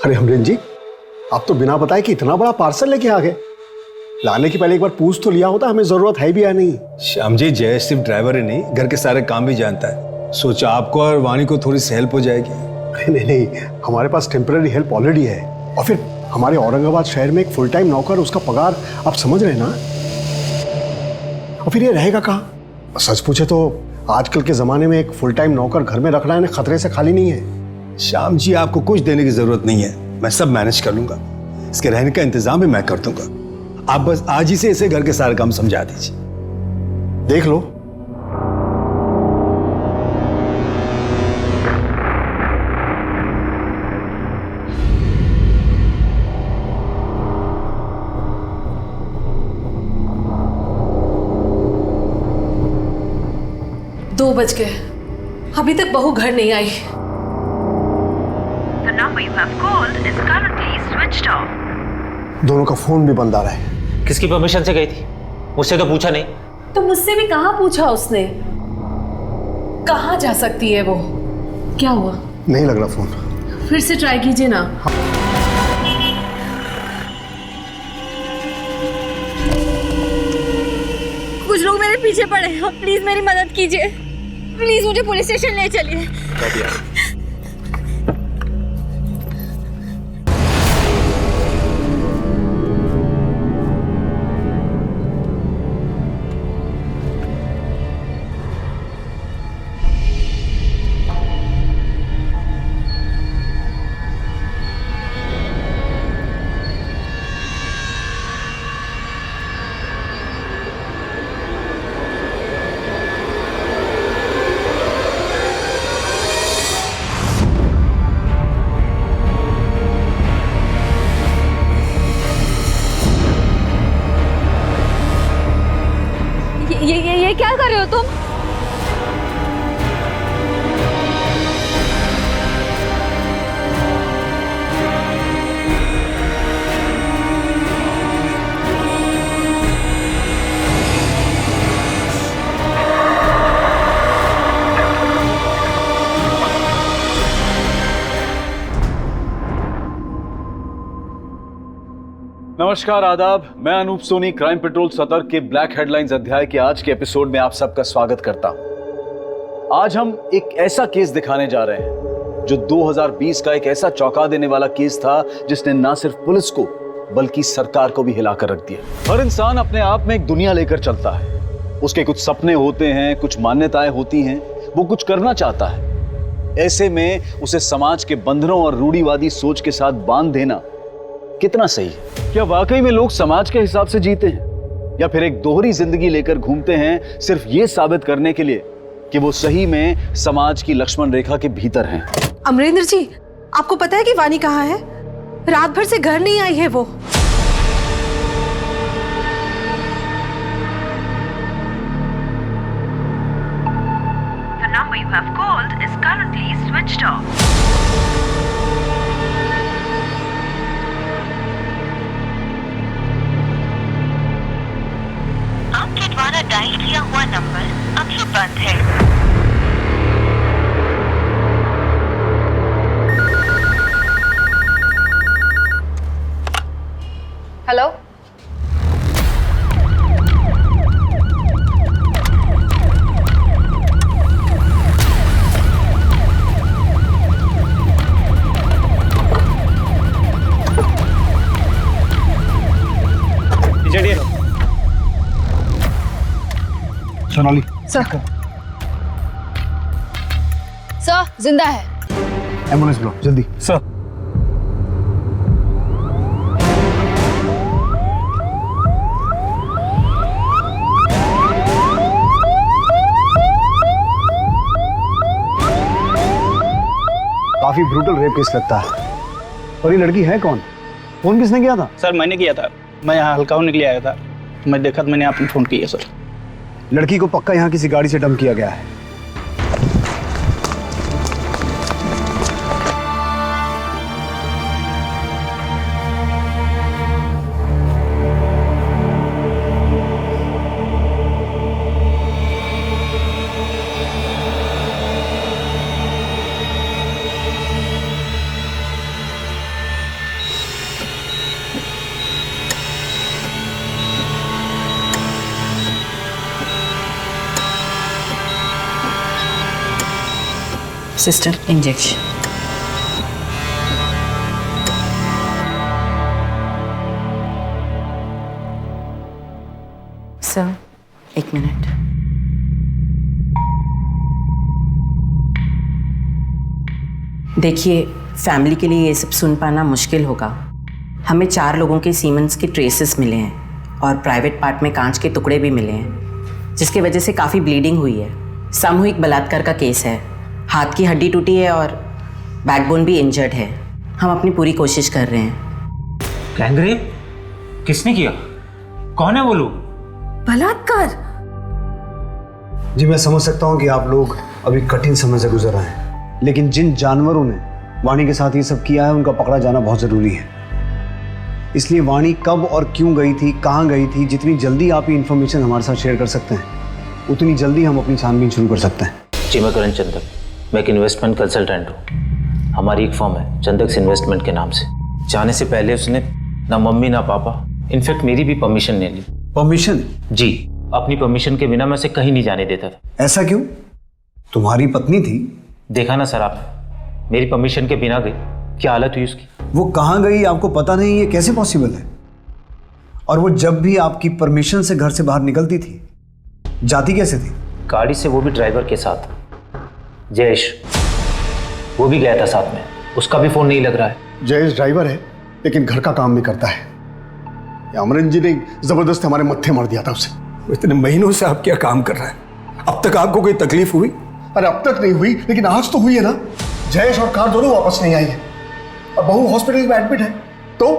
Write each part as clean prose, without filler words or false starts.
अरे अमरीन जी, आप तो बिना बताए कि इतना बड़ा पार्सल लेके आ गए। लाने की पहले एक बार पूछ तो लिया होता, हमें जरूरत है भी या नहीं। श्याम जी, जय सिर्फ ड्राइवर ही नहीं, घर के सारे काम भी जानता है। सोचा आपको और वाणी को थोड़ी सी हेल्प हो जाएगी। अरे नहीं नहीं, हमारे पास टेम्पररी हेल्प ऑलरेडी है। और फिर हमारे औरंगाबाद शहर में एक फुल टाइम नौकर, उसका पगार आप समझ रहे हैं ना। और फिर ये रहेगा कहाँ? सच पूछे तो आजकल के जमाने में एक फुल टाइम नौकर घर में रखना है खतरे से खाली नहीं है। श्याम जी, आपको कुछ देने की जरूरत नहीं है, मैं सब मैनेज कर लूंगा। इसके रहने का इंतजाम भी मैं कर दूंगा। आप बस आज ही से इसे घर के सारे काम समझा दीजिए। देख लो। दो बज गए, अभी तक बहू घर नहीं आई। The number you have called is currently switched off. दोनों का फोन भी बंद आ रहा है। किसकी परमिशन से गई थी? मुझसे तो पूछा नहीं। तो मुझसे भी कहाँ पूछा उसने? कहाँ जा सकती है वो? क्या हुआ? नहीं लग रहा फोन। फिर से ट्राई कीजिए ना। कुछ लोग मेरे पीछे पड़े हैं, प्लीज मेरी मदद कीजिए। प्लीज मुझे पुलिस स्टेशन ले चलिए। ये क्या कर रहे हो तुम? नमस्कार, आदाब। मैं अनूप सोनी क्राइम पेट्रोल सतर्क के ब्लैक हेडलाइंस अध्याय के आज के एपिसोड में आप सबका स्वागत करता हूं। आज हम एक ऐसा केस दिखाने जा रहे हैं जो 2020 का एक ऐसा चौंका देने वाला केस था जिसने ना सिर्फ पुलिस को बल्कि सरकार को भी हिलाकर रख दिया। हर इंसान अपने आप में एक दुनिया लेकर चलता है। उसके कुछ सपने होते हैं, कुछ मान्यताएं होती हैं, वो कुछ करना चाहता है। ऐसे में उसे समाज के बंधनों और रूढ़िवादी सोच के साथ बांध देना कितना सही है? क्या वाकई में लोग समाज के हिसाब से जीते हैं या फिर एक दोहरी जिंदगी लेकर घूमते हैं सिर्फ ये साबित करने के लिए कि वो सही में समाज की लक्ष्मण रेखा के भीतर हैं? अमरेंद्र जी, आपको पता है कि वानी कहाँ है? रात भर से घर नहीं आई है वो। The number you have called is currently switched off. आपके द्वारा डायल किया हुआ नंबर अभी बंद है। हेलो, चलिए। सोनाली सर जिंदा है। एम्बुलेंस बुलाओ जल्दी। सर, काफी ब्रूटल रेप केस लगता है। और ये लड़की है कौन? फोन किसने किया था? सर मैंने किया था। मैं यहाँ हल्का होने के लिए आया था, मैं देखा तो मैंने आपने फोन किया सर। लड़की को पक्का यहाँ किसी गाड़ी से डंप किया गया है। Sister injection. Sir 1 minute. देखिए, फैमिली के लिए ये सब सुन पाना मुश्किल होगा। हमें 4 लोगों के सीमेंस के ट्रेसेस मिले हैं और प्राइवेट पार्ट में कांच के टुकड़े भी मिले हैं, जिसकी वजह से काफ़ी ब्लीडिंग हुई है। सामूहिक बलात्कार का केस है। हाथ की हड्डी टूटी है और बैकबोन भी इंजर्ड है। हम अपनी पूरी कोशिश कर रहे हैं। गैंगरेप? किसने किया? कौन है वो लोग? बलात्कार? जी मैं समझ सकता हूँ कि आप लोग अभी कठिन समय से गुजर रहे हैं, लेकिन जिन जानवरों ने वाणी के साथ ये सब किया है उनका पकड़ा जाना बहुत ज़रूरी है। इसलिए वाणी कब और क्यों गई थी, कहाँ गई थी, जितनी जल्दी आप ये इन्फॉर्मेशन हमारे साथ शेयर कर सकते हैं उतनी जल्दी हम अपनी छानबीन शुरू कर सकते हैं। जी मैं करण चंदक, मैं एक इन्वेस्टमेंट कंसल्टेंट हूँ। हमारी एक फर्म है चंदक्स इन्वेस्टमेंट के नाम से। जाने से पहले उसने ना मम्मी ना पापा, इनफैक्ट मेरी भी परमिशन नहीं ली। परमिशन? जी, अपनी परमिशन के बिना मैं उसे कहीं नहीं जाने देता था। ऐसा क्यों? तुम्हारी पत्नी थी। देखा ना सर आप, मेरी परमिशन के बिना गई, क्या हालत हुई उसकी। वो कहाँ गई आपको पता नहीं, ये कैसे पॉसिबल है? और वो जब भी आपकी परमिशन से घर से बाहर निकलती थी, जाती कैसे थी? गाड़ी से, वो भी ड्राइवर के साथ। जयेश, वो भी गया था साथ में, उसका भी फोन नहीं लग रहा है। जयेश ड्राइवर है लेकिन घर का काम भी करता है। अमरन जी ने जबरदस्त हमारे मत्थे मार दिया था उसे। इतने महीनों से आप क्या काम कर रहे हैं? अब तक आपको कोई तकलीफ हुई? अरे अब तक नहीं हुई, लेकिन आज तो हुई है ना। जयेश और कार दोनों वापस नहीं आई है और बहू हॉस्पिटल में एडमिट है। तो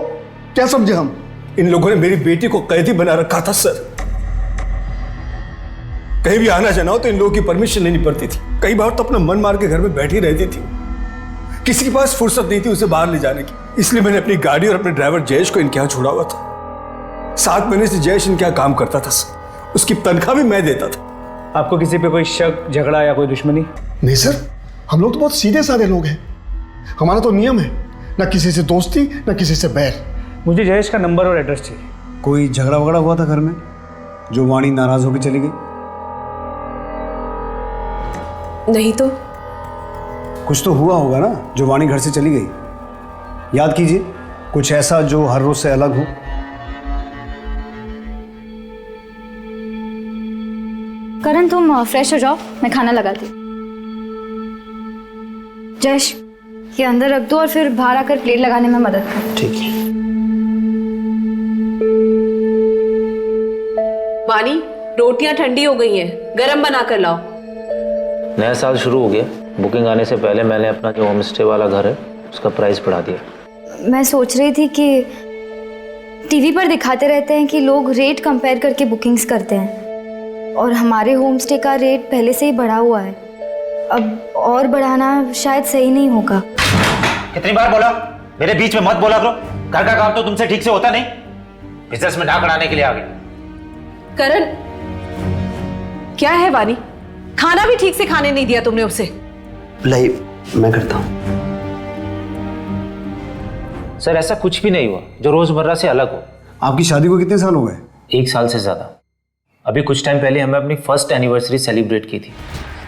क्या समझे हम? इन लोगों ने मेरी बेटी को कैदी बना रखा था सर। कहीं भी आना जाना हो तो इन लोगों की परमिशन लेनी पड़ती थी। कई बार तो अपना मन मार के घर में बैठी रहती थी। किसी के पास फुर्सत नहीं थी उसे बाहर ले जाने की। इसलिए मैंने अपनी गाड़ी और अपने ड्राइवर जयेश को इनके यहाँ छोड़ा हुआ था। 7 महीने से जयेश इनके यहाँ काम करता था सर। उसकी तनख्वाह भी मैं देता था। आपको किसी पे कोई शक, झगड़ा या कोई दुश्मनी? नहीं सर, हम लोग तो बहुत सीधे साधे लोग हैं। हमारा तो नियम है, ना किसी से दोस्ती ना किसी से बैर। मुझे जयेश का नंबर और एड्रेस चाहिए। कोई झगड़ा वगड़ा हुआ था घर में जो वाणी नाराज होकर चली गई? नहीं तो। कुछ तो हुआ होगा ना जो वाणी घर से चली गई। याद कीजिए, कुछ ऐसा जो हर रोज से अलग हो। करण तुम फ्रेश हो जाओ, मैं खाना लगाती हूँ। जयेश, ये अंदर रख दो और फिर बाहर आकर प्लेट लगाने में मदद कर। ठीक है। वानी, रोटियां ठंडी हो गई हैं, गरम बना कर लाओ। नया साल शुरू हो गया, बुकिंग आने से पहले मैंने अपना जो होम स्टे वाला घर है उसका प्राइस बढ़ा दिया। मैं सोच रही थी कि टीवी पर दिखाते रहते हैं कि लोग रेट कंपेयर करके बुकिंग्स करते हैं और हमारे होम स्टे का रेट पहले से ही बढ़ा हुआ है। अब और बढ़ाना शायद सही नहीं होगा। कितनी बार बोला, मेरे बीच में मत बोला करो। घर का काम तो तुमसे ठीक से होता नहीं, बिजनेस में नाक अड़ाने के लिए आ गई। करण, क्या है वानी? खाना भी ठीक से खाने नहीं दिया तुमने उसे। लाई, मैं करता हूँ। सर ऐसा कुछ भी नहीं हुआ जो रोजमर्रा से अलग हो। आपकी शादी को कितने साल हो गए? 1 साल से ज्यादा। अभी कुछ टाइम पहले हमें अपनी फर्स्ट एनिवर्सरी सेलिब्रेट की थी।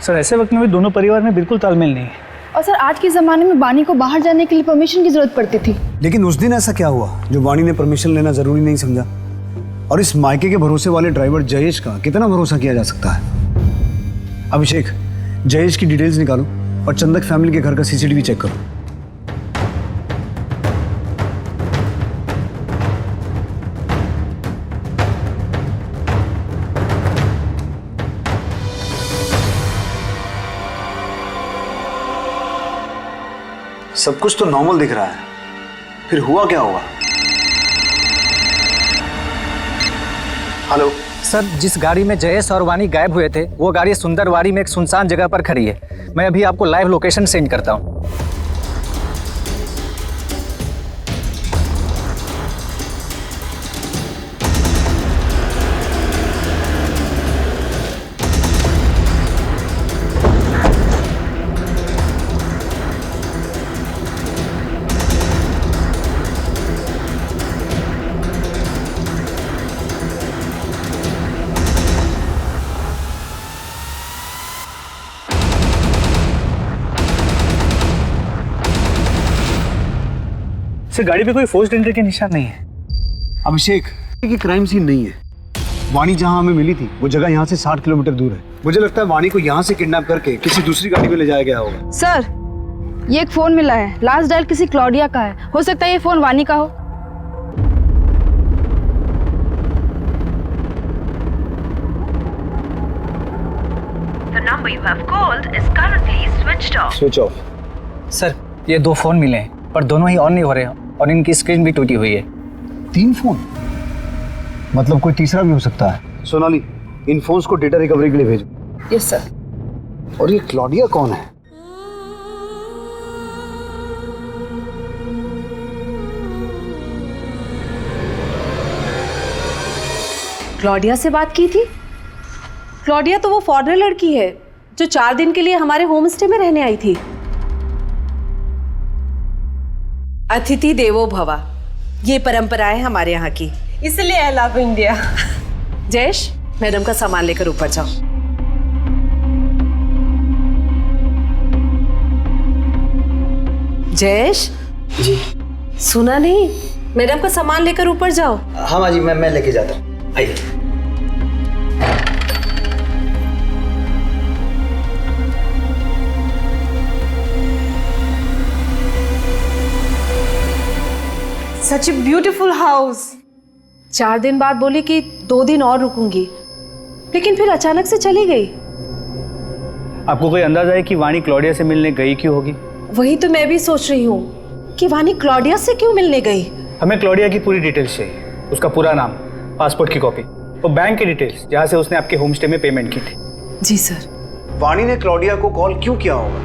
सर ऐसे वक्त में भी दोनों परिवार में बिल्कुल तालमेल नहीं है। और सर आज के ज़माने में वानी को बाहर जाने के लिए परमिशन की ज़रूरत पड़ती थी। लेकिन उस दिन ऐसा क्या हुआ जो वाणी ने परमिशन लेना जरूरी नहीं समझा? और इस मायके के भरोसे वाले ड्राइवर जयेश का कितना भरोसा किया जा सकता है? अभिषेक, जयेश की डिटेल्स निकालो और चंदक फैमिली के घर का सीसीटीवी चेक करो। सब कुछ तो नॉर्मल दिख रहा है, फिर हुआ क्या होगा? हेलो सर, जिस गाड़ी में जयेश और वानी गायब हुए थे वो गाड़ी सुंदरवाड़ी में एक सुनसान जगह पर खड़ी है। मैं अभी आपको लाइव लोकेशन सेंड करता हूँ। सर गाड़ी पे कोई फोर्स्ड एंट्री के निशान नहीं है। अभिषेक, ये क्राइम सीन नहीं है। वाणी जहां हमें मिली थी वो जगह यहाँ से 60 किलोमीटर दूर है। मुझे लगता है वाणी को यहाँ से किडनैप करके किसी दूसरी गाड़ी में ले जाया गया होगा। सर, ये एक फोन मिला है, लास्ट डायल किसी क्लॉडिया का है। हो सकता है ये फोन वाणी का हो। The number you have called is currently switched off. Switch off. Sir ये 2 फोन मिले हैं पर दोनों ही ऑन नहीं हो रहे हैं और इनकी स्क्रीन भी टूटी हुई है। 3 फोन, मतलब कोई तीसरा भी हो सकता है। सोनाली, इन फोन्स को डेटा रिकवरी के लिए भेजो। Yes sir. और ये क्लॉडिया कौन है? क्लॉडिया से बात की थी? क्लॉडिया तो वो फॉरेनर लड़की है जो 4 दिन के लिए हमारे होम स्टे में रहने आई थी। अतिथि देवो भवा, ये परंपरा है हमारे यहाँ की, इसलिए I love India. Jayesh, madam का सामान लेकर ऊपर जाओ। जयेश जी। सुना नहीं? मैडम का सामान लेकर ऊपर जाओ। हाँ माँ जी, मैं लेके जाता हूँ। आइए। सच ए ब्यूटीफुल हाउस। 4 दिन बाद बोली कि 2 दिन और रुकूंगी, लेकिन फिर अचानक से चली गई। आपको कोई अंदाजा है कि वाणी क्लॉडिया से मिलने गई क्यों होगी? वही तो मैं भी सोच रही हूँ कि वाणी क्लॉडिया से क्यों मिलने गई। हमें क्लॉडिया की पूरी डिटेल्स चाहिए, उसका पूरा नाम, पासपोर्ट की कॉपी और बैंक की डिटेल्स जहाँ से उसने आपके होम स्टे में पेमेंट की थी। जी सर। वाणी ने क्लॉडिया को कॉल क्यों किया होगा?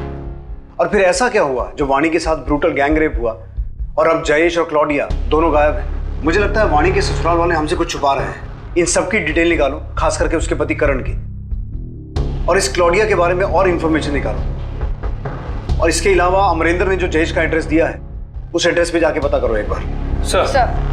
और फिर ऐसा क्या हुआ जो वाणी के साथ ब्रूटल गैंग रेप हुआ और अब जयेश और क्लॉडिया दोनों गायब हैं? मुझे लगता है वाणी के ससुराल वाले हमसे कुछ छुपा रहे हैं। इन सब की डिटेल निकालो, खास करके उसके पति करण की, और इस क्लॉडिया के बारे में और इंफॉर्मेशन निकालो। और इसके अलावा अमरेंद्र ने जो जयेश का एड्रेस दिया है उस एड्रेस पे जाके पता करो एक बार। सर। सर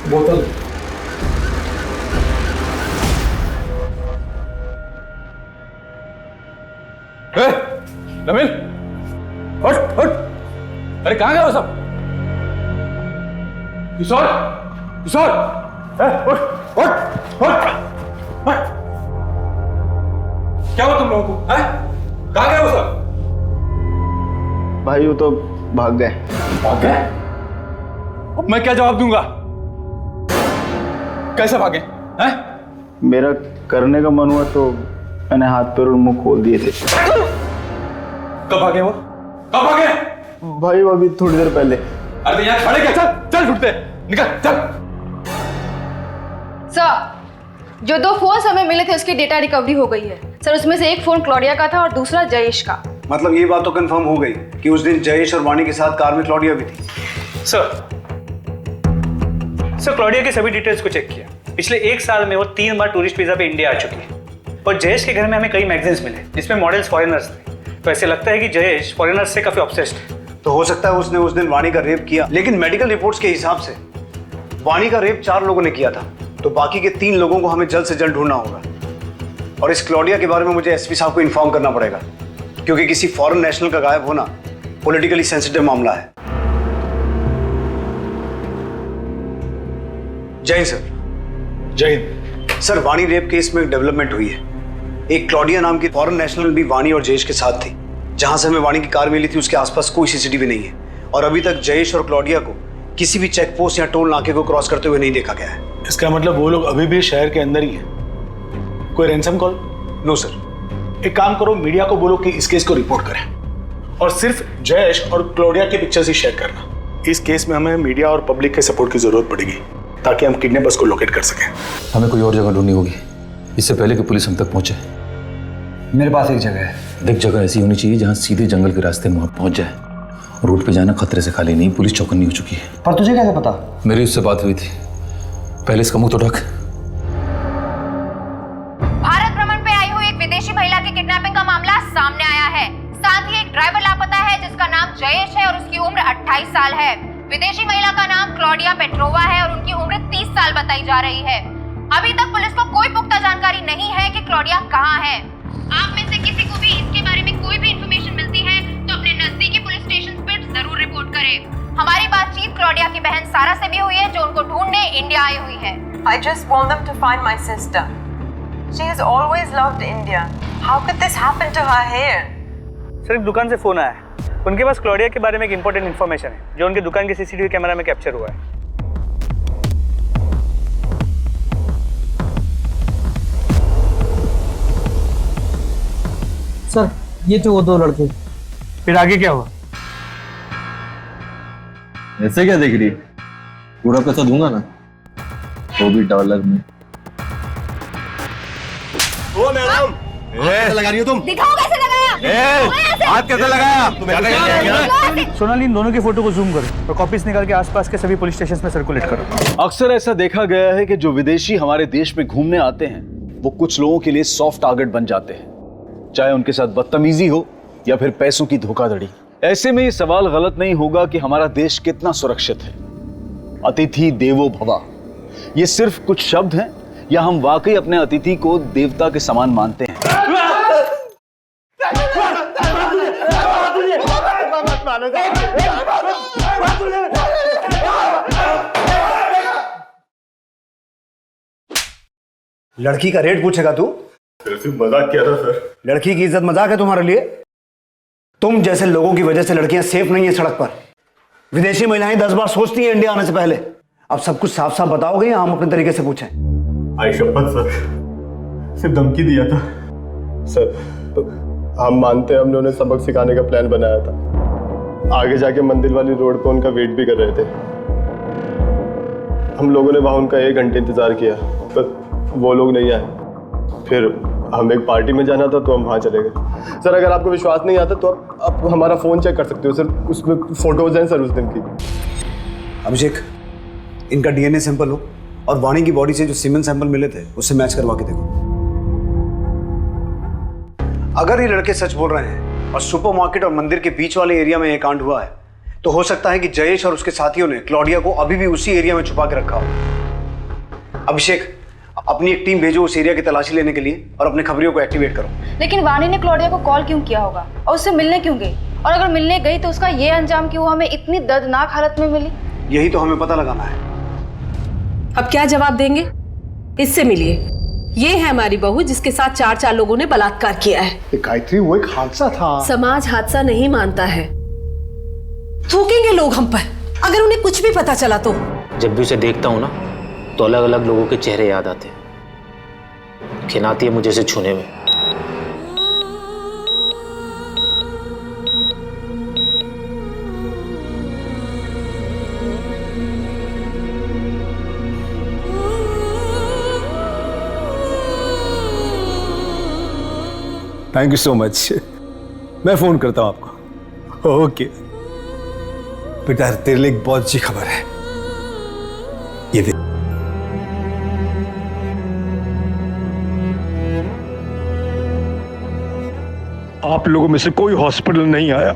बोतल। नमिल, हट हट। अरे कहाँ गए वो सब? किशोर, किशोर, उठ उठ उठ। क्या हुआ तुम लोगों को? कहाँ गए वो सब? भाई वो तो भाग गए। भाग गए? अब मैं क्या जवाब दूंगा? कैसे भागे? हैं? मेरा करने का मन हुआ तो मैंने हाथ पैर और मुंह खोल दिए थे। कब भागे वो? कब भागे? भाई वो अभी थोड़ी देर पहले। अरे तो यहाँ खड़े क्या? चल चल, छुटते निकल चल। सर, जो 2 फोन हमें मिले थे उसकी डेटा रिकवरी हो गई है सर। उसमें से एक फोन क्लॉडिया का था और दूसरा जयेश का। मतलब ये बात तो कंफर्म हो गई कि उस दिन जयेश और वाणी के साथ कार में क्लॉडिया भी थी। सर क्लॉडिया के सभी डिटेल्स को चेक किया। पिछले 1 साल में वो 3 बार टूरिस्ट वीजा पे इंडिया आ चुकी है। और जयेश के घर में हमें कई मैगजीन्स मिले जिसमें मॉडल्स फॉरेनर्स थे। तो ऐसे लगता है कि जयेश फॉरेनर्स से काफी ऑब्सेस्ड है। तो हो सकता है उसने उस दिन वाणी का रेप किया, लेकिन मेडिकल रिपोर्ट्स के हिसाब से वाणी का रेप 4 लोगों ने किया था। तो बाकी के 3 लोगों को हमें जल्द से जल्द ढूंढना होगा। और इस क्लॉडिया के बारे में मुझे एसपी साहब को इन्फॉर्म करना पड़ेगा, क्योंकि किसी फॉरेन नेशनल का गायब होना पॉलिटिकली सेंसिटिव मामला है। जय हिंद सर। जय हिंद सर, वाणी रेप केस में एक डेवलपमेंट हुई है। एक क्लॉडिया नाम की फॉरेन नेशनल भी वाणी और जयेश के साथ थी। जहां से हमें वाणी की कार मिली थी उसके आसपास कोई सीसीटीवी नहीं है और अभी तक जयेश और क्लॉडिया को किसी भी चेक पोस्ट या टोल नाके को क्रॉस करते हुए नहीं देखा गया है। इसका मतलब वो लोग अभी भी शहर के अंदर ही हैं। कोई रैंसम कॉल? No sir. एक काम करो, मीडिया को बोलो कि इस केस को रिपोर्ट करें और सिर्फ जयेश और क्लॉडिया के पिक्चर्स ही शेयर करना। इस केस में हमें मीडिया और पब्लिक के सपोर्ट की जरूरत पड़ेगी ताकि हम किडनैपर्स को लोकेट कर सकें। हमें कोई और जगह ढूंढनी होगी इससे पहले कि पुलिस हम तक पहुंचे। मेरे पास एक जगह है। देख, जगह ऐसी होनी चाहिए जहां सीधे जंगल के रास्ते में पहुंच जाए। रोड पे जाना खतरे से खाली नहीं, पुलिस चौकन्नी हो चुकी है। पर तुझे कैसे पता? मेरी उससे बात हुई थी, पहले इसका मुंह तो ढक। भारत भ्रमण पे आई हुई एक विदेशी महिला की किडनैपिंग का मामला सामने आया है। साथ ही एक ड्राइवर लापता है जिसका नाम जयेश है और उसकी उम्र 28 साल है। विदेशी महिला का नाम क्लॉडिया पेट्रोवा है और उनकी उम्र 30 साल बताई जा रही है। अभी तक पुलिस को कोई पुख्ता जानकारी नहीं है कि क्लॉडिया कहाँ है। आप में से किसी को भी इसके बारे में कोई भी इंफॉर्मेशन मिलती है तो अपने नजदीकी पुलिस स्टेशन पर जरूर रिपोर्ट करें। हमारी बातचीत क्लॉडिया की बहन सारा से भी हुई है जो उनको ढूंढने इंडिया आई हुई है। I just want them to find my sister. She has always loved India. How could this happen to her here? Sir, एक दुकान से फोन आया है। उनके पास क्लॉडिया के बारे में एक इंपॉर्टेंट इन्फॉर्मेशन है जो उनकी दुकान के सीसीटीवी कैमरा में कैप्चर हुआ है। सर, ये थे वो दो लड़के। फिर आगे क्या हुआ? ऐसे क्या देख रही है? पूरा पैसा दूंगा ना, वो भी डॉलर में। ओ मैडम, कैसे लगा रही हो तुम? दिखाओ कैसे लगाया। हाथ कैसे लगाया? सोनाली, इन दोनों की फोटो को जूम करो और कॉपीज निकाल के आसपास के सभी पुलिस स्टेशन में सर्कुलेट करो। अक्सर ऐसा देखा गया है कि जो विदेशी हमारे देश में घूमने आते हैं वो कुछ लोगों के लिए सॉफ्ट टारगेट बन जाते हैं, चाहे उनके साथ बदतमीजी हो या फिर पैसों की धोखाधड़ी। ऐसे में ये सवाल गलत नहीं होगा कि हमारा देश कितना सुरक्षित है। अतिथि देवो भव, ये सिर्फ कुछ शब्द हैं या हम वाकई अपने अतिथि को देवता के समान मानते हैं? लड़की का रेट पूछेगा तू? सिर्फ मजाक किया था सर। लड़की की इज्जत मजाक है तुम्हारे लिए? तुम जैसे लोगों की वजह से लड़कियां सेफ नहीं है सड़क पर। विदेशी महिलाएं 10 बार सोचती हैं इंडिया आने से पहले। अब सब कुछ साफ साफ बताओगे या हम अपने तरीके से पूछें? आई शपथ सर, सिर्फ धमकी दिया था सर। हम मानते हैं, हमने उन्हें सबक सिखाने का प्लान बनाया था। आगे जाके मंदिर वाली रोड पर उनका वेट भी कर रहे थे। हम लोगों ने वहाँ उनका 1 घंटे इंतजार किया पर वो लोग नहीं आए। फिर हम एक पार्टी में जाना था तो हम वहाँ चले गए। सर, अगर आपको विश्वास नहीं आता तो आप हमारा फ़ोन चेक कर सकते हो सर, उसमें फ़ोटोज़ हैं सर उस दिन की। अभिषेक, इनका डीएनए सैंपल हो और वाणी की बॉडी से जो सीमेन सैंपल मिले थे उससे मैच करवा के देखो। अगर ये लड़के सच बोल रहे हैं और सुपरमार्केट और मंदिर के बीच वाले एरिया में ये कांड हुआ है तो हो सकता है कि जयेश और उसके साथियों ने क्लॉडिया को अभी भी उसी एरिया में छुपा के रखा हो। अभिषेक, अपनी एक टीम भेजो उस एरिया की तलाशी लेने के लिए और अपने खबरियों को एक्टिवेट करो। लेकिन वाणी ने क्लॉडिया को कॉल क्यों किया होगा और उससे मिलने क्यों गई? और अगर मिलने गई तो उसका ये अंजाम कि वो हमें इतनी दर्दनाक हालत में मिली? यही तो हमें पता लगाना है। अब क्या जवाब देंगे? इससे मिलिए। ये है हमारी बहू जिसके साथ 4 लोगों ने बलात्कार किया है। गायत्री, वो एक हादसा था। समाज हादसा नहीं मानता है। थूकेंगे लोग हम पर अगर उन्हें कुछ भी पता चला तो। जब भी उसे देखता हूँ ना तो अलग अलग लोगों के चेहरे याद आते हैं। घिन आती है मुझे इसे छूने में। Thank you so much. मैं फोन करता हूं आपको। ओके बेटा, तेरे लिए एक बहुत अच्छी खबर है। ये देख। आप लोगों में से कोई हॉस्पिटल नहीं आया।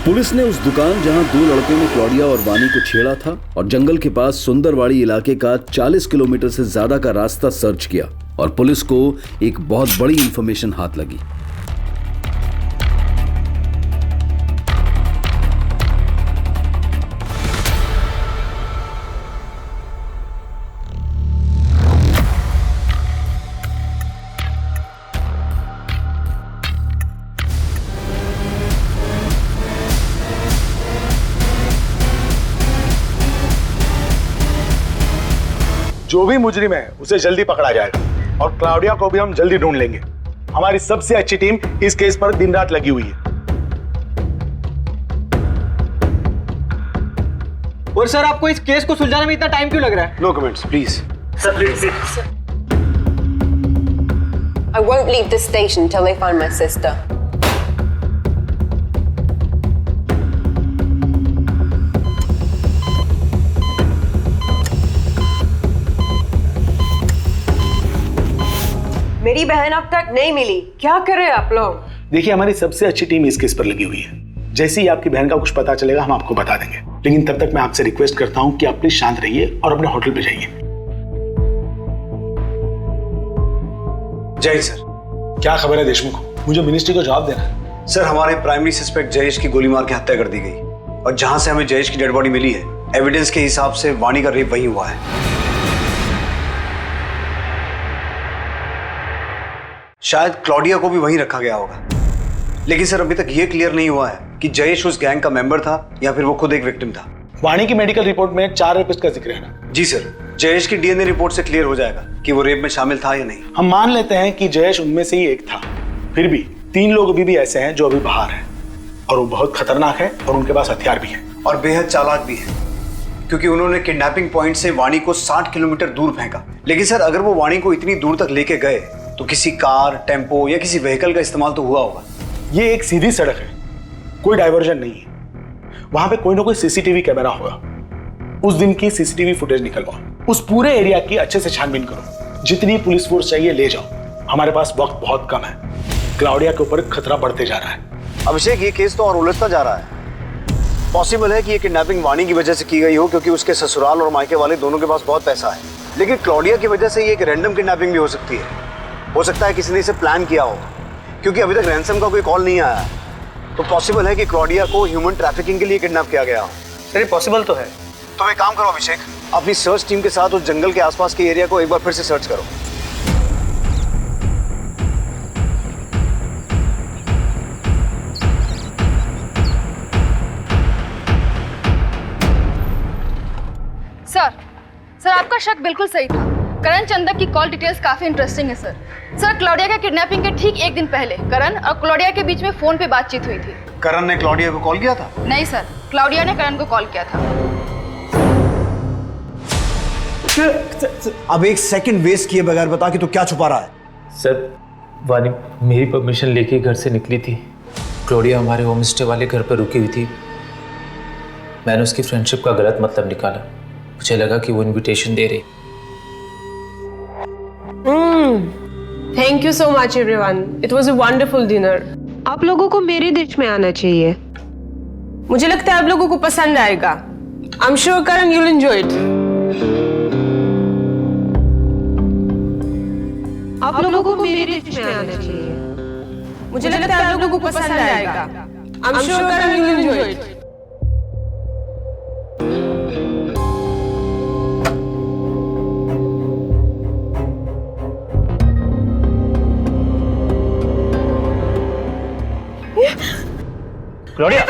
पुलिस ने उस दुकान जहां 2 लड़कों ने क्लॉडिया और वाणी को छेड़ा था और जंगल के पास सुंदरवाड़ी इलाके का 40 किलोमीटर से ज्यादा का रास्ता सर्च किया और पुलिस को एक बहुत बड़ी इंफॉर्मेशन हाथ लगी। जो भी मुजरिम है उसे जल्दी पकड़ा जाएगा और क्लाउडिया को भी हम जल्दी ढूंढ लेंगे। हमारी सबसे अच्छी टीम इस केस पर दिन रात लगी हुई है। और सर, आपको इस केस को सुलझाने में इतना टाइम क्यों लग रहा है? No comments please. I won't leave this station till they find my sister. मेरी बहन अब तक नहीं मिली, क्या कर रहे हैं आप लोग? देखिए, हमारी सबसे अच्छी टीम इस केस पर लगी हुई है। जैसे ही आपकी बहन का कुछ पता चलेगा हम आपको बता देंगे, लेकिन तब तक मैं आपसे रिक्वेस्ट करता हूं कि आप प्लीज शांत रहिए और अपने होटल पे जाइए। जय सर। क्या खबर है देशमुख? मुझे मिनिस्ट्री को जवाब देना है। सर, हमारे प्राइमरी सस्पेक्ट जयेश की गोली मार के हत्या कर दी गई, और जहां से हमें जयेश की डेड बॉडी मिली है, एविडेंस के हिसाब से वाणी का रेप वहीं हुआ है। शायद क्लॉडिया को भी वहीं रखा गया होगा। लेकिन सर, अभी तक यह क्लियर नहीं हुआ है कि जयेश उस गैंग का मेंबर था या फिर वो खुद एक विक्टिम था। वाणी की मेडिकल रिपोर्ट में 4 रेपिस्ट का जिक्र है ना? जी सर, जयेश की डीएनए रिपोर्ट से क्लियर हो जाएगा कि वो रेप में शामिल था या नहीं। हम मान लेते हैं कि जयेश उनमें से ही एक था। फिर भी 3 लोग अभी भी ऐसे हैं जो अभी बाहर हैं, और वो बहुत खतरनाक है और उनके पास हथियार भी है और बेहद चालाक भी है, क्योंकि उन्होंने किडनैपिंग पॉइंट से वाणी को 60 किलोमीटर दूर फेंका। लेकिन सर, अगर वो वाणी को इतनी दूर तक लेके गए तो किसी कार, टेम्पो या किसी व्हीकल का इस्तेमाल तो हुआ होगा। ये एक सीधी सड़क है, कोई डाइवर्जन नहीं है। वहां पे कोई ना कोई सीसीटीवी कैमरा होगा। उस दिन की सीसीटीवी फुटेज निकलवाओ, उस पूरे एरिया की अच्छे से छानबीन करो। जितनी पुलिस फोर्स चाहिए ले जाओ, हमारे पास वक्त बहुत कम है। क्लाउडिया के ऊपर खतरा बढ़ते जा रहा है। अभिषेक, ये केस तो और उलझता जा रहा है। पॉसिबल है कि ये किडनैपिंग वाणी की वजह से की गई हो, क्योंकि उसके ससुराल और मायके वाले दोनों के पास बहुत पैसा है। लेकिन क्लाउडिया की वजह से ये एक रैंडम किडनैपिंग भी हो सकती है। हो सकता है किसी ने इसे प्लान किया हो, क्योंकि अभी तक रैंसम का कोई कॉल नहीं आया। तो पॉसिबल है कि क्लॉडिया को ह्यूमन ट्रैफिकिंग के लिए किडनैप किया गया हो। सर, पॉसिबल तो है। तो एक काम करो अभिषेक, अपनी सर्च टीम के साथ उस जंगल के आसपास के एरिया को एक बार फिर से सर्च करो। सर, आपका शक बिल्कुल सही था। करण चंदक की कॉल डिटेल्स काफी इंटरेस्टिंग है सर। क्लॉडिया के किडनैपिंग के ठीक 1 दिन पहले करण और क्लॉडिया के बीच में फोन पे बातचीत हुई थी। करण ने क्लॉडिया को कॉल किया था? नहीं सर, क्लॉडिया ने करण को कॉल किया था। अब 1 सेकंड वेस्ट किए बगैर बता कि तू क्या छुपा रहा है? सर, वानी मेरी परमिशन लेके घर से निकली थी। क्लॉडिया हमारे होम स्टे वाले घर पर रुकी हुई थी। मैंने उसकी फ्रेंडशिप का गलत मतलब निकाला। मुझे लगा कि वो इनविटेशन दे रही। Thank you so much everyone, it was a wonderful dinner. आप लोगों को मेरे देश में आना चाहिए, मुझे लगता है आप लोगों को पसंद आएगा। I am sure Karan you will enjoy it. आप लोगों को मेरे देश में आना चाहिए, मुझे लगता है आप लोगों को पसंद आएगा। I am sure Karan you will enjoy it. Claudia,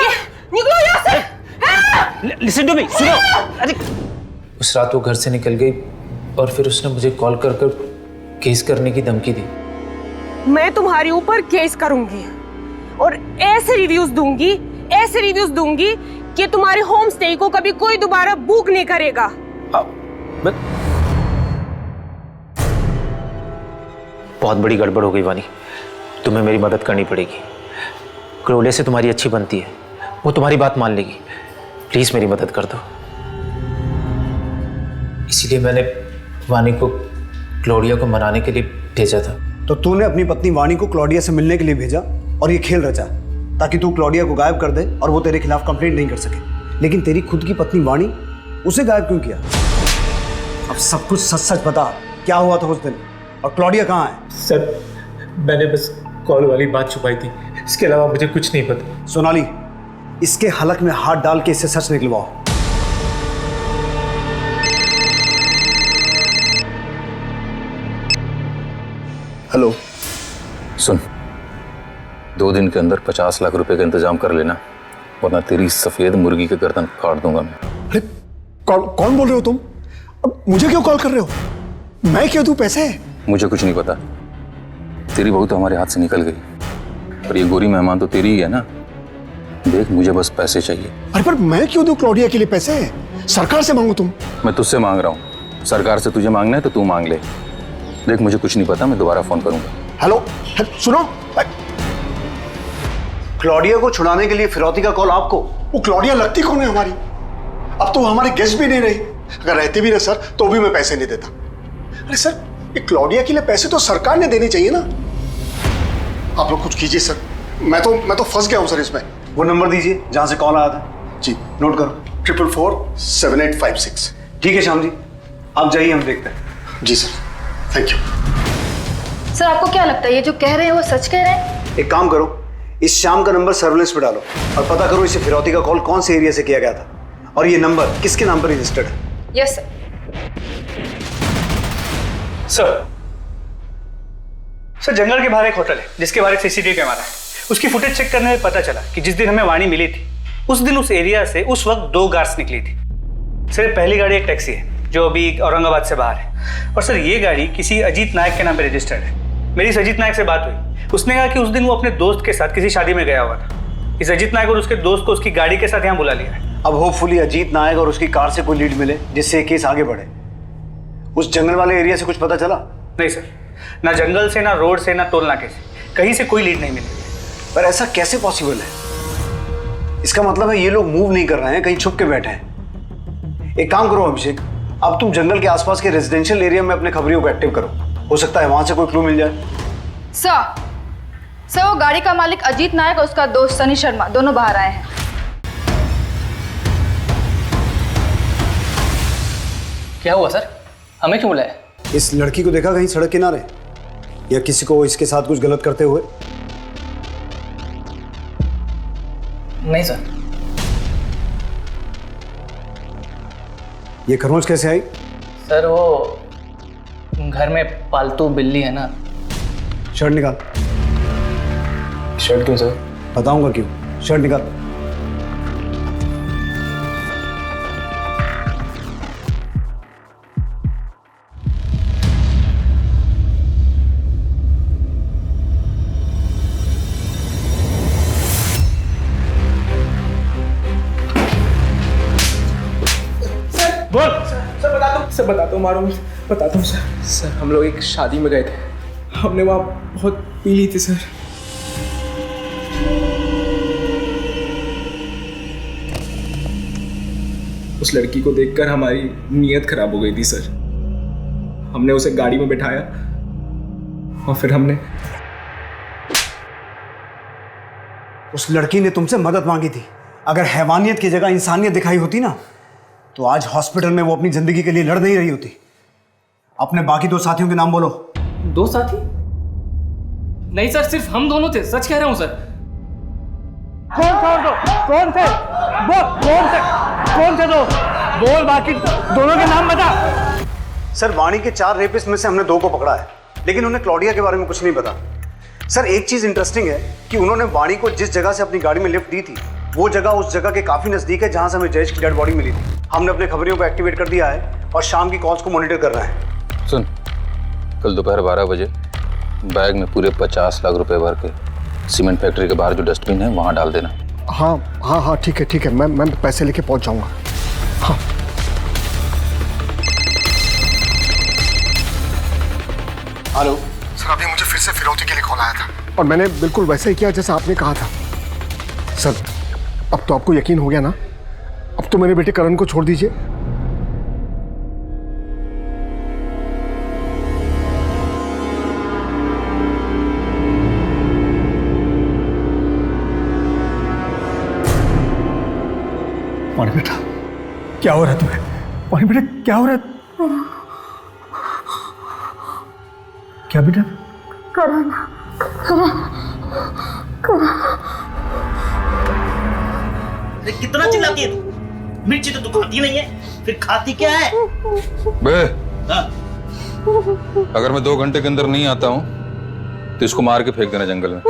निकलो यहाँ से। लिसन टू मी, सुनो। अरे उस रात वो घर से निकल गई और फिर उसने मुझे कॉल कर कर केस करने की धमकी दी। मैं तुम्हारे ऊपर केस करूंगी और ऐसे रिव्यूज दूंगी कि तुम्हारे होम स्टे को कभी कोई दोबारा बुक नहीं करेगा। बहुत बड़ी गड़बड़ हो गई वानी, तुम्हें मेरी मदद करनी पड़ेगी। क्लॉडिया से तुम्हारी अच्छी बनती है, वो तुम्हारी बात मान लेगी। प्लीज मेरी मदद कर दो। इसीलिए मैंने वानी को क्लॉडिया को मनाने के लिए भेजा था। तो तूने अपनी पत्नी वानी को क्लॉडिया से मिलने के लिए भेजा और ये खेल रचा ताकि तू क्लॉडिया को गायब कर दे और वो तेरे खिलाफ कंप्लेंट नहीं कर सके। लेकिन तेरी खुद की पत्नी वानी, उसे गायब क्यों किया? अब सब कुछ सच सच बता, क्या हुआ था उस दिन और क्लॉडिया कहाँ है? सर, मैंने बस कॉल वाली बात छुपाई थी, इसके अलावा मुझे कुछ नहीं पता। सोनाली, इसके हलक में हाथ डाल के इससे सच निकलवाओ। हेलो। सुन, 2 दिन के अंदर 50 लाख रुपए का इंतजाम कर लेना, वरना तेरी सफेद मुर्गी के गर्दन काट दूंगा मैं। अरे कौन बोल रहे हो तुम? अब मुझे क्यों कॉल कर रहे हो? मैं क्यों दूं पैसे? मुझे कुछ नहीं पता। तेरी बहू तो हमारे हाथ से निकल गई, पर ये गोरी मेहमान तो तेरी ही है ना। देख, मुझे बस पैसे चाहिए। अरे पर मैं क्यों दूं क्लॉडिया के लिए पैसे? सरकार से मांगू तुम? मैं तुझसे मांग रहा हूँ। सरकार से तुझे मांगना है तो तू मांग ले। देख, मुझे कुछ नहीं पता, मैं दोबारा फोन करूंगा। हेलो, सुनो। क्लॉडिया को छुड़ाने के लिए फिरौती का कॉल आपको? वो क्लॉडिया लगती कौन है हमारी? अब तो हमारे गेस्ट भी नहीं रही। अगर रहती भी ना सर तो भी मैं पैसे नहीं देता। अरे सर, ये क्लॉडिया के लिए पैसे तो सरकार ने देने चाहिए ना। आप लोग कुछ कीजिए सर, मैं तो फंस गया हूं सर इसमें। वो नंबर दीजिए जहां से कॉल आया था। जी नोट करो। 444-7856। ठीक है श्याम जी, आप जाइए, हम देखते हैं। जी सर, थैंक यू। सर आपको क्या लगता है ये जो कह रहे हैं वो सच कह रहे हैं? एक काम करो, इस श्याम का नंबर सर्विलेंस पे डालो और पता करो इसे फिरौती का कॉल कौन से एरिया से किया गया था और ये नंबर किसके नाम पर रजिस्टर्ड है। Yes sir. सर जंगल के बाहर एक होटल है जिसके बाहर एक सीसीटीवी कैमरा है। उसकी फुटेज चेक करने में पता चला कि जिस दिन हमें वाणी मिली थी उस दिन उस एरिया से उस वक्त 2 कार्स निकली थी। सर पहली गाड़ी एक टैक्सी है जो अभी औरंगाबाद से बाहर है, और सर ये गाड़ी किसी अजीत नायक के नाम पे रजिस्टर्ड है। मेरी इस अजीत नायक से बात हुई, उसने कहा कि उस दिन वो अपने दोस्त के साथ किसी शादी में गया हुआ था। इस अजीत नायक और उसके दोस्त को उसकी गाड़ी के साथ यहाँ बुला लिया है। अब होपफुली अजीत नायक और उसकी कार से कोई लीड मिले जिससे केस आगे बढ़े। उस जंगल वाले एरिया से कुछ पता चला? नहीं सर, ना जंगल से, ना रोड से, ना टोल नाके से, कहीं से कोई लीड नहीं मिली। पर ऐसा कैसे पॉसिबल है? इसका मतलब है ये लोग मूव नहीं कर रहे हैं, कहीं छुप के बैठे हैं। एक काम करो अभिषेक, अब तुम जंगल के आसपास के रेजिडेंशियल एरिया में अपने खबरियों को एक्टिव करो, हो सकता है वहां से कोई क्लू मिल जाए। सर वो गाड़ी का मालिक अजीत नायक और उसका दोस्त सनी शर्मा दोनों बाहर आए हैं। क्या हुआ सर, हमें क्यों बुलाया? इस लड़की को देखा कहीं सड़क किनारे या किसी को इसके साथ कुछ गलत करते हुए? नहीं सर। ये खरोंच कैसे आई? सर वो घर में पालतू बिल्ली है ना। शर्ट निकाल। शर्ट क्यों सर? बताऊंगा क्यों, शर्ट निकाल। बोल। सर बताता हूँ, मारो बताता हूँ सर। सर हम लोग एक शादी में गए थे, हमने वहाँ बहुत पी ली थी सर। उस लड़की को देखकर हमारी नीयत खराब हो गई थी सर। हमने उसे गाड़ी में बिठाया और फिर हमने उस लड़की ने तुमसे मदद मांगी थी। अगर हैवानियत की जगह इंसानियत दिखाई होती ना तो आज हॉस्पिटल में वो अपनी जिंदगी के लिए लड़ नहीं रही होती। अपने बाकी 2 साथियों के नाम बोलो। 2 साथी? नहीं सर, सिर्फ हम दोनों थे, सच कह रहा हूं सर। कौन थे? कौन थे दो? बोल, बाकी दोनों के नाम बता। सर वाणी के 4 रेपिस्ट में से हमने 2 को पकड़ा है, लेकिन उन्हें क्लॉडिया के बारे में कुछ नहीं पता। सर एक चीज इंटरेस्टिंग है कि उन्होंने वाणी को जिस जगह से अपनी गाड़ी में लिफ्ट दी थी वो जगह उस जगह के काफी नजदीक है जहां से हमें जयेश की डेड बॉडी मिली थी। हमने अपने खबरियों को एक्टिवेट कर दिया है और शाम की कॉल्स को मॉनिटर कर रहे हैं। सुन, कल दोपहर 12 बजे बैग में पूरे 50 लाख रुपए भर के सीमेंट फैक्ट्री के बाहर जो डस्टबिन है वहां डाल देना। हाँ ठीक है, मैं पैसे लेके पहुंच जाऊंगा। हाँ हेलो सर, अभी मुझे फिर से फिरौती के लिए कॉल आया था और मैंने बिल्कुल वैसे ही किया जैसा आपने कहा था। सर अब तो आपको यकीन हो गया ना? अब तो मेरे बेटे करण को छोड़ दीजिए। वाणी बेटा, क्या हो रहा है तुम्हें? वाणी बेटा क्या हो रहा है? क्या बेटा? करण। कितना चिल्लाती है तू? मिर्ची तो तू खाती नहीं है, फिर खाती क्या है? बे, हाँ? अगर मैं 2 घंटे के अंदर नहीं आता हूं तो इसको मार के फेंक देना जंगल में।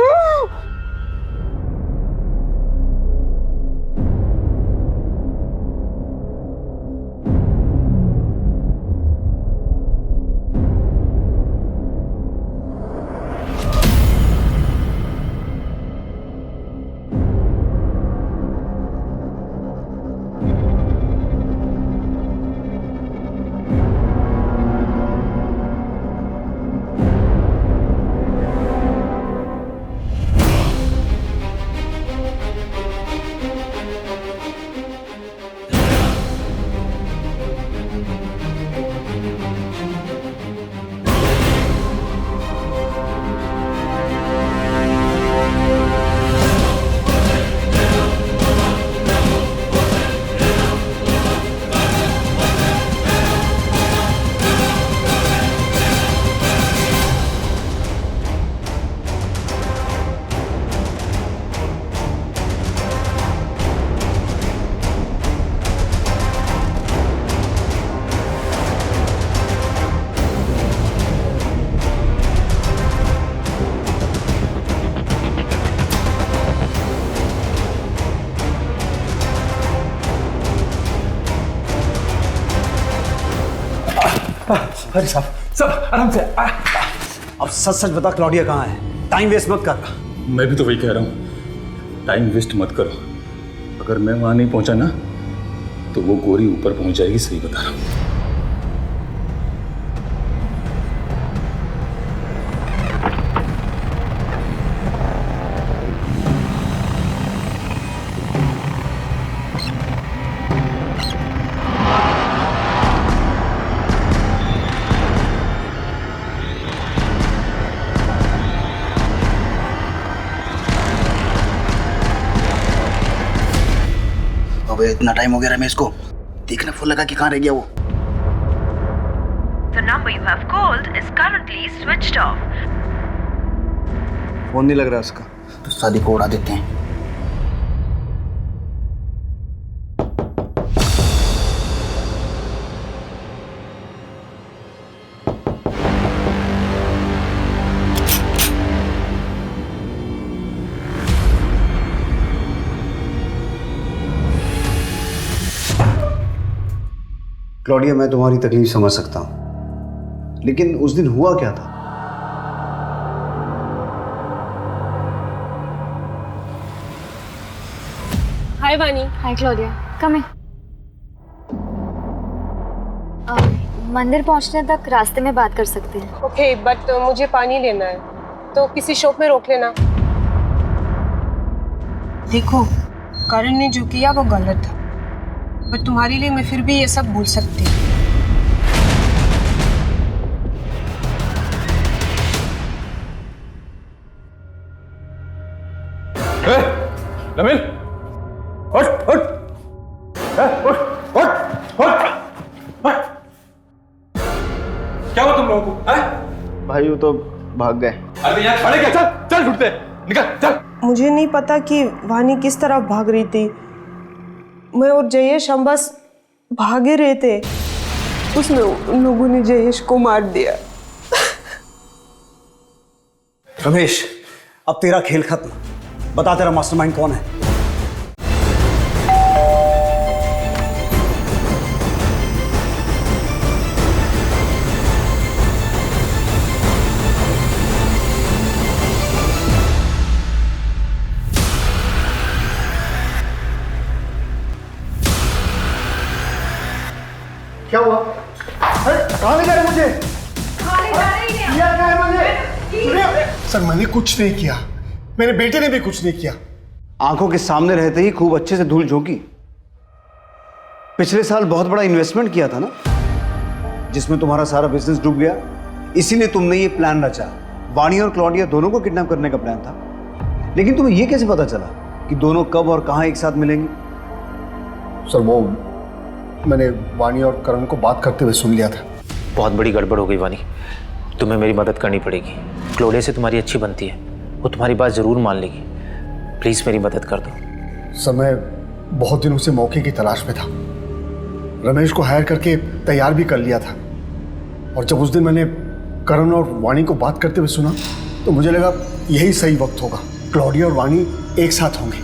अरे सब आराम से। अब सच सच बता, क्लॉडिया कहाँ है? टाइम वेस्ट मत कर। मैं भी तो वही कह रहा हूँ, टाइम वेस्ट मत करो। अगर मैं वहां नहीं पहुंचा ना तो वो गोरी ऊपर पहुंच जाएगी, सही बता रहा हूँ। इतना टाइम हो गया रमेश को, देखना फोन लगा कि कहाँ रह गया वो। The number you have called is currently switched off. Phone नहीं लग रहा उसका। तो शादी को उड़ा देते हैं। क्लॉडिया, मैं तुम्हारी तकलीफ समझ सकता हूं, लेकिन उस दिन हुआ क्या था? हाय वानी। हाय क्लॉडिया, कम इन। मंदिर पहुंचने तक रास्ते में बात कर सकते हैं। ओके, बट मुझे पानी लेना है, तो किसी शॉप में रोक लेना। देखो, करण ने जो किया वो गलत था, पर तुम्हारे लिए मैं फिर भी ये सब भूल सकती हूँ। नमिल, उठ उठ उठ उठ उठ। क्या हुआ तुम लोगों को? भाई वो तो भाग गए। अरे यार खड़े क्या? चल चल ढूंढते, निकल चल। मुझे नहीं पता कि वानी किस तरफ भाग रही थी। मैं और जयेश हम बस भागे रहे थे, उसमें उन लोगों ने जयेश को मार दिया। रमेश, अब तेरा खेल खत्म। बता, तेरा मास्टरमाइंड कौन है? क्या हुआ? कहाँ ले जा रहे मुझे? किया क्या है मैंने? सर मैंने कुछ नहीं किया, मेरे बेटे ने भी कुछ नहीं किया। आंखों के सामने रहते ही खूब अच्छे से धूल झोंकी। पिछले साल बहुत बड़ा इन्वेस्टमेंट किया था ना, जिसमें तुम्हारा सारा बिजनेस डूब गया। इसीलिए तुमने ये प्लान रचा। वानी और क्लॉडिया दोनों को किडनैप करने का प्लान था। लेकिन तुम्हें ये कैसे पता चला कि दोनों कब और कहां एक साथ मिलेंगे? सर वो मैंने वानी और करण को बात करते हुए सुन लिया था। बहुत बड़ी गड़बड़ हो गई वानी, तुम्हें मेरी मदद करनी पड़ेगी। क्लोडिया से तुम्हारी अच्छी बनती है, वो तुम्हारी बात ज़रूर मान लेगी। प्लीज़ मेरी मदद कर दो। सर मैं बहुत दिनों से मौके की तलाश में था। रमेश को हायर करके तैयार भी कर लिया था, और जब उस दिन मैंने करण और वानी को बात करते हुए सुना तो मुझे लगा यही सही वक्त होगा। क्लॉडिया और वानी एक साथ होंगे,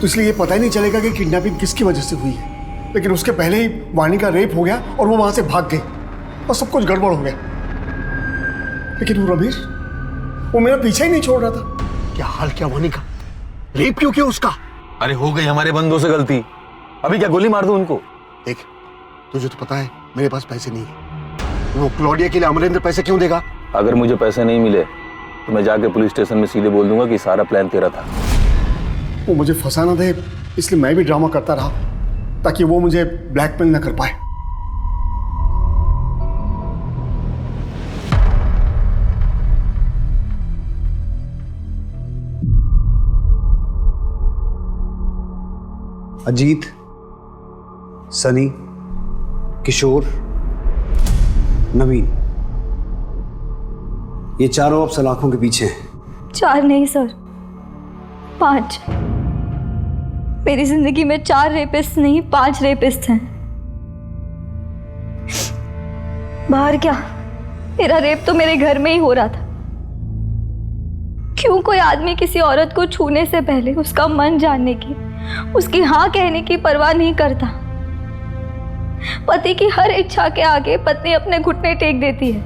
तो इसलिए ये पता ही नहीं चलेगा कि किडनैपिंग किसकी वजह से हुई है। लेकिन उसके पहले ही वानी का रेप हो गया और वो वहां से भाग गई और सब कुछ गड़बड़ हो गया। लेकिन वो रमेश, वो मेरा पीछा ही नहीं छोड़ रहा था। क्या हाल किया वानी का? रेप क्यों किया उसका? अरे हो गई हमारे बंदों से गलती, अभी क्या गोली मार दूं उनको? देख, तुझे तो पता है मेरे पास पैसे नहीं है। वो क्लॉडिया के लिए अमरेंद्र पैसे क्यों देगा? अगर मुझे पैसे नहीं मिले तो मैं जाके पुलिस स्टेशन में सीधे बोल दूंगा कि सारा प्लान तेरा था। वो मुझे फंसाना दे, इसलिए मैं भी ड्रामा करता रहा ताकि वो मुझे ब्लैकमेल न कर पाए। अजीत, सनी, किशोर, नवीन, ये चारों अब सलाखों के पीछे हैं। 4 नहीं सर, 5। मेरी जिंदगी में 4 रेपिस्ट नहीं 5 रेपिस्ट हैं। बाहर क्या, मेरा रेप तो मेरे घर में ही हो रहा था। क्यों कोई आदमी किसी औरत को छूने से पहले उसका मन जानने की, उसकी हाँ कहने की परवाह नहीं करता? पति की हर इच्छा के आगे पत्नी अपने घुटने टेक देती है।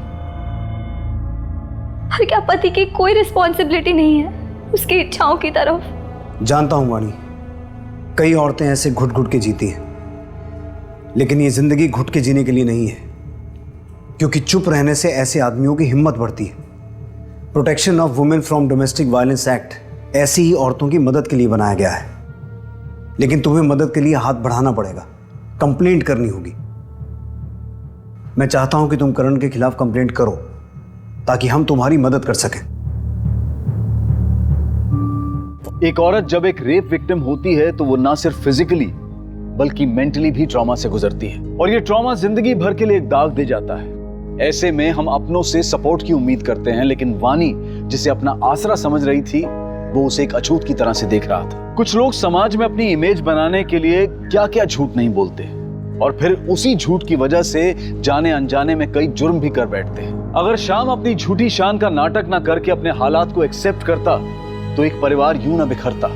और क्या पति की कोई रिस्पॉन्सिबिलिटी नहीं है उसकी इच्छाओं की तरफ? जानता हूं वाणी, कई औरतें ऐसे घुट घुट के जीती हैं, लेकिन ये जिंदगी घुट के जीने के लिए नहीं है, क्योंकि चुप रहने से ऐसे आदमियों की हिम्मत बढ़ती है। Protection of women from domestic violence act ऐसी ही औरतों की मदद के लिए बनाया गया है, लेकिन तुम्हें मदद के लिए हाथ बढ़ाना पड़ेगा, कंप्लेंट करनी होगी। मैं चाहता हूं कि तुम करण के खिलाफ कंप्लेंट करो ताकि हम तुम्हारी मदद कर सकें। एक औरत जब एक रेप विक्टिम होती है तो वो ना सिर्फ फिजिकली बल्कि मेंटली भी ट्रॉमा से गुजरती है, और ये ट्रॉमा जिंदगी भर के लिए एक दाग दे जाता है। ऐसे में हम अपनों से सपोर्ट की उम्मीद करते हैं, लेकिन वानी जिसे अपना आसरा समझ रही थी वो उसे एक अछूत की तरह से देख रहा था। कुछ लोग समाज में अपनी इमेज बनाने के लिए क्या क्या झूठ नहीं बोलते, और फिर उसी झूठ की वजह से जाने अनजाने में कई जुर्म भी कर बैठते हैं। अगर श्याम अपनी झूठी शान का नाटक ना करके अपने हालात को एक्सेप्ट करता तो एक परिवार यूं ना बिखरता,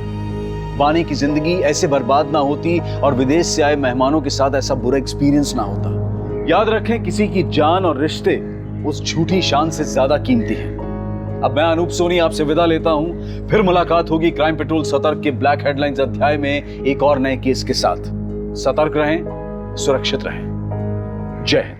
वानी की जिंदगी ऐसे बर्बाद ना होती और विदेश से आए मेहमानों के साथ ऐसा बुरा एक्सपीरियंस ना होता। याद रखें, किसी की जान और रिश्ते उस झूठी शान से ज्यादा कीमती हैं। अब मैं अनूप सोनी आपसे विदा लेता हूं, फिर मुलाकात होगी क्राइम पेट्रोल सतर्क के ब्लैक हेडलाइंस अध्याय में एक और नए केस के साथ। सतर्क रहें, सुरक्षित रहें। जय हिंद।